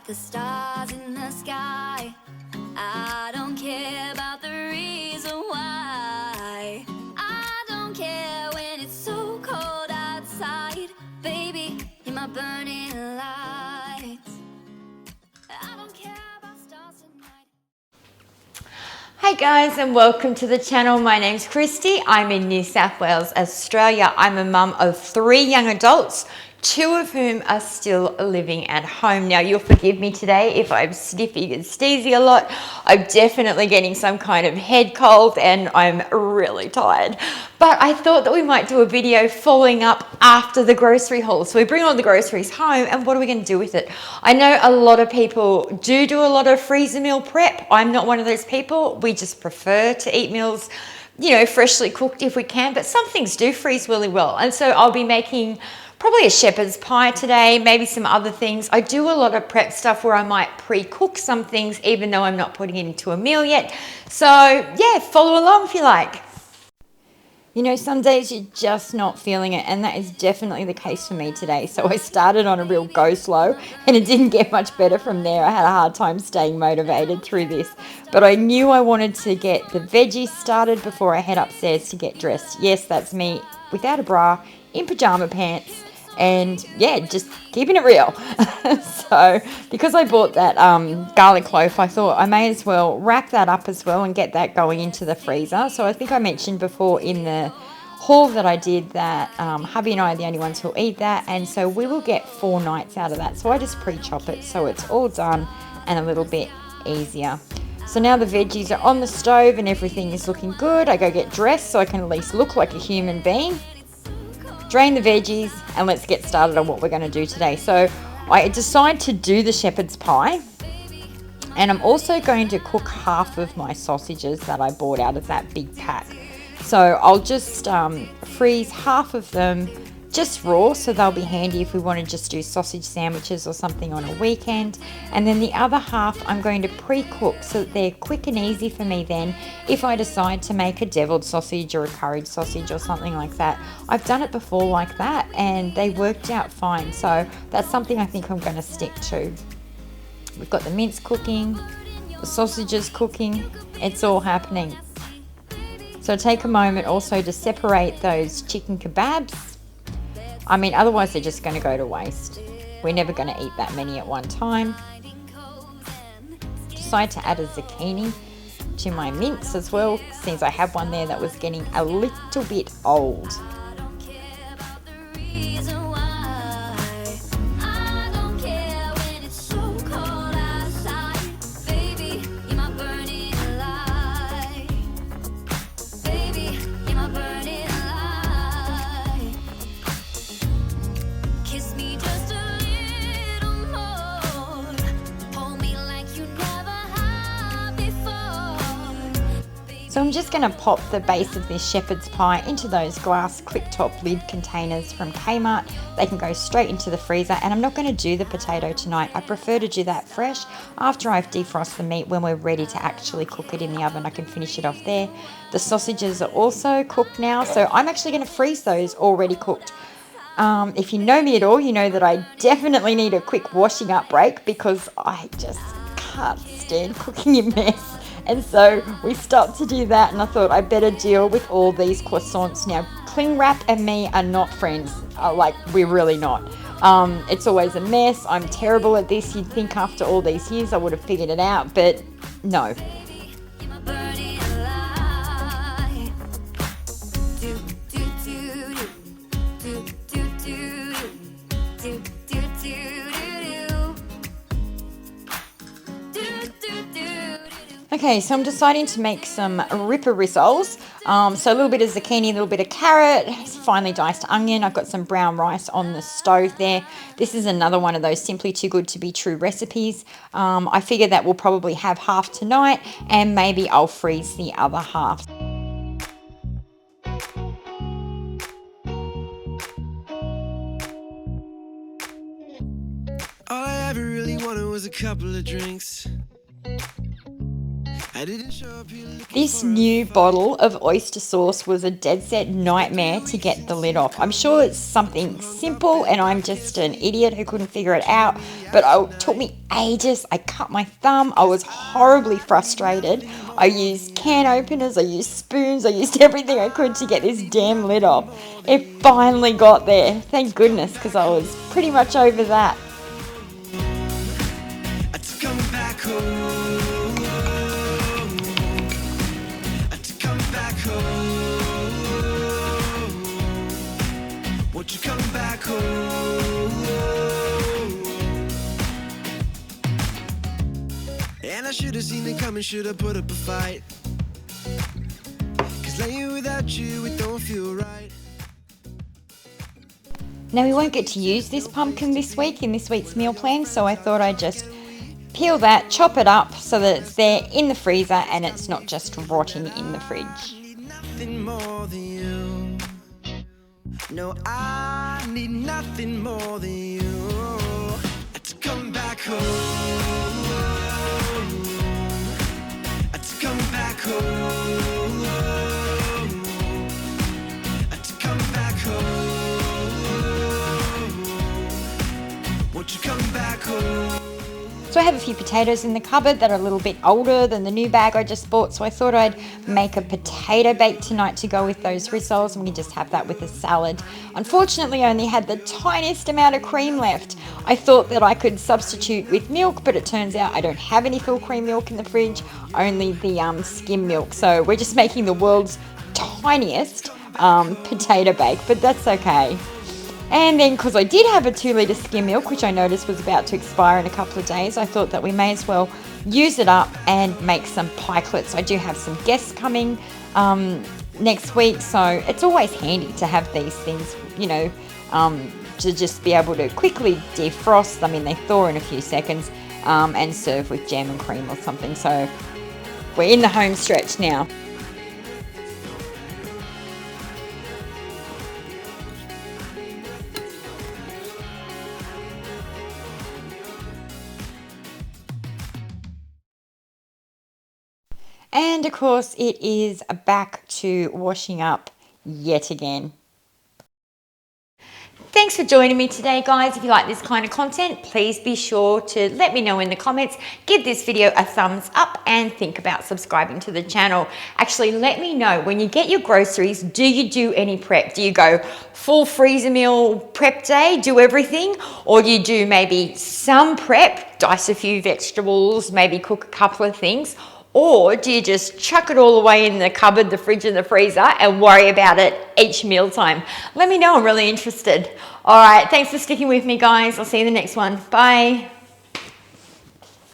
like the stars in the sky. I don't care about the reason why. I don't care when it's so cold outside. Baby, you're my burning lights. I don't care about stars tonight. Hey guys, and welcome to the channel. My name's Christy. I'm in New South Wales, Australia. I'm a mum of 3 young adults, 2 of whom are still living at home. Now, you'll forgive me today if I'm sniffing and sneezy a lot. I'm definitely getting some kind of head cold and I'm really tired. But I thought that we might do a video following up after the grocery haul. So we bring all the groceries home and what are we going to do with it? I know a lot of people do a lot of freezer meal prep. I'm not one of those people. We just prefer to eat meals, you know, freshly cooked if we can, but some things do freeze really well. And so I'll be making probably a shepherd's pie today, maybe some other things. I do a lot of prep stuff where I might pre-cook some things even though I'm not putting it into a meal yet. So yeah, follow along if you like. You know, some days you're just not feeling it, and that is definitely the case for me today. So I started on a real go slow and it didn't get much better from there. I had a hard time staying motivated through this, but I knew I wanted to get the veggies started before I head upstairs to get dressed. Yes, that's me without a bra, in pajama pants, and yeah, just keeping it real. So because I bought that garlic loaf, I thought I may as well wrap that up as well and get that going into the freezer. So I think I mentioned before in the haul that I did that hubby and I are the only ones who'll eat that, and so we will get 4 nights out of that. So I just pre-chop it so it's all done and a little bit easier. So now the veggies are on the stove and everything is looking good. I go get dressed so I can at least look like a human being. Drain the veggies and let's get started on what we're going to do today. So I decided to do the shepherd's pie, and I'm also going to cook half of my sausages that I bought out of that big pack. So I'll just freeze half of them just raw, so they'll be handy if we want to just do sausage sandwiches or something on a weekend. And then the other half I'm going to pre-cook so that they're quick and easy for me then if I decide to make a deviled sausage or a curried sausage or something like that. I've done it before like that and they worked out fine, so that's something I think I'm going to stick to. We've got the mince cooking, the sausages cooking, it's all happening. So take a moment also to separate those chicken kebabs. I mean, otherwise they're just going to go to waste. We're never going to eat that many at one time. Decided to add a zucchini to my mince as well, since I have one there that was getting a little bit old. So I'm just going to pop the base of this shepherd's pie into those glass clip top lid containers from Kmart. They can go straight into the freezer, and I'm not going to do the potato tonight. I prefer to do that fresh after I've defrosted the meat. When we're ready to actually cook it in the oven, I can finish it off there. The sausages are also cooked now, so I'm actually going to freeze those already cooked. If you know me at all, you know that I definitely need a quick washing up break because I just can't stand cooking in mess. And so we stopped to do that, and I thought I'd better deal with all these croissants. Now, cling wrap and me are not friends. Like, we're really not. It's always a mess. I'm terrible at this. You'd think after all these years I would have figured it out, but no. Okay, so I'm deciding to make some ripper rissoles. So a little bit of zucchini, a little bit of carrot, finely diced onion. I've got some brown rice on the stove there. This is another one of those simply too good to be true recipes. I figure that we'll probably have half tonight and maybe I'll freeze the other half. All I ever really wanted was a couple of drinks. This new bottle of oyster sauce was a dead set nightmare to get the lid off. I'm sure it's something simple and I'm just an idiot who couldn't figure it out, but it took me ages. I cut my thumb. I was horribly frustrated. I used can openers, I used spoons, I used everything I could to get this damn lid off. It finally got there. Thank goodness, because I was pretty much over that. Won't you come back home? And I should have seen it coming, should have put up a fight. 'Cause laying without you, it don't feel right. Now we won't get to use this pumpkin this week in this week's meal plan, so I thought I'd just peel that, chop it up so that it's there in the freezer and it's not just rotting in the fridge. Nothing more than you. No, I need nothing more than you. To come back home. To come back home. To come back home. Won't you come back home? So I have a few potatoes in the cupboard that are a little bit older than the new bag I just bought, so I thought I'd make a potato bake tonight to go with those rissoles, and we can just have that with a salad. Unfortunately, I only had the tiniest amount of cream left. I thought that I could substitute with milk, but it turns out I don't have any full cream milk in the fridge, only the skim milk. So we're just making the world's tiniest potato bake, but that's okay. And then because I did have a 2-litre skim milk, which I noticed was about to expire in a couple of days, I thought that we may as well use it up and make some pikelets. I do have some guests coming next week, so it's always handy to have these things, you know, to just be able to quickly defrost them. I mean, they thaw in a few seconds, and serve with jam and cream or something. So we're in the home stretch now. And of course, it is back to washing up yet again. Thanks for joining me today, guys. If you like this kind of content, please be sure to let me know in the comments. Give this video a thumbs up and think about subscribing to the channel. Actually, let me know when you get your groceries, do you do any prep? Do you go full freezer meal prep day, do everything? Or you do maybe some prep, dice a few vegetables, maybe cook a couple of things? Or do you just chuck it all away in the cupboard, the fridge and the freezer and worry about it each mealtime? Let me know, I'm really interested. All right, thanks for sticking with me, guys. I'll see you in the next one. Bye.